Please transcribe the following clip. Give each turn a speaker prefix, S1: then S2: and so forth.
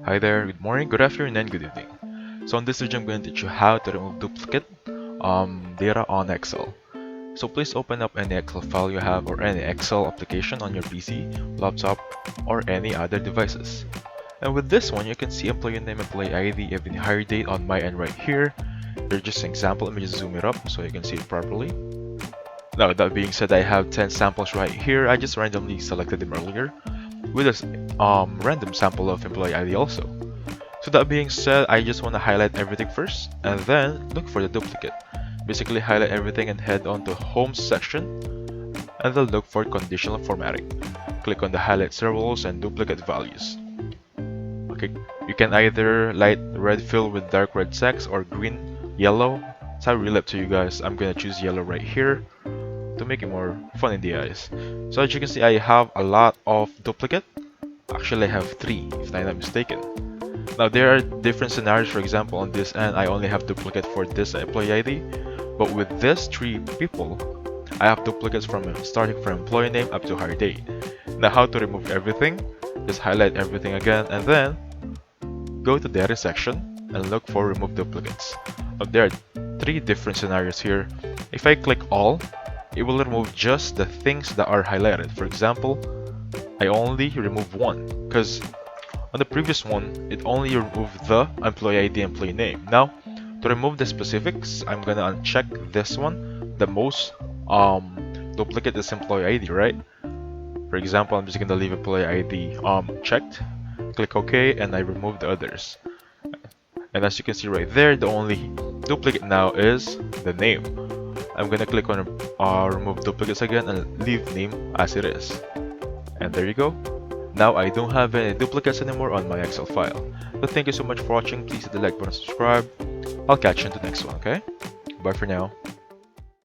S1: Hi there, good morning, good afternoon, and good evening. So in this video, I'm going to teach you how to remove duplicate data on Excel. So please open up any Excel file you have or any Excel application on your PC, laptop, or any other devices. And with this one, you can see employee name, employee ID, even hire date on my end right here. They're just an example. Let me just zoom it up so you can see it properly. Now, that being said, I have 10 samples right here. I just randomly selected them earlier with a random sample of employee ID also. So that being said, I just want to highlight everything first and then look for the duplicate. Basically highlight everything and head on to home section and then look for conditional formatting. Click on the highlight rows and duplicate values. Okay, you can either light red fill with dark red text or green, yellow. It's really up to you guys. I'm gonna choose yellow right here to make it more fun in the eyes. So as you can see, I have a lot of duplicate. Actually, I have 3 if I'm not mistaken. Now there are different scenarios. For example, on this end I only have duplicate for this employee ID, but with this 3 people I have duplicates from starting from employee name up to hire date. Now how to remove everything? Just highlight everything again and then go to data section and look for remove duplicates. Now there are 3 different scenarios here. If I click all, it will remove just the things that are highlighted. For example, I only remove 1 because on the previous one, it only removed the employee ID, employee name. Now, to remove the specifics, I'm gonna uncheck this one. The most duplicate is employee ID, right? For example, I'm just gonna leave employee ID checked. Click OK, and I remove the others. And as you can see right there, the only duplicate now is the name. I'm gonna click on remove duplicates again and leave name as it is. And there you go. Now I don't have any duplicates anymore on my Excel file. But thank you so much for watching. Please hit the like button and subscribe. I'll catch you in the next one, okay? Bye for now.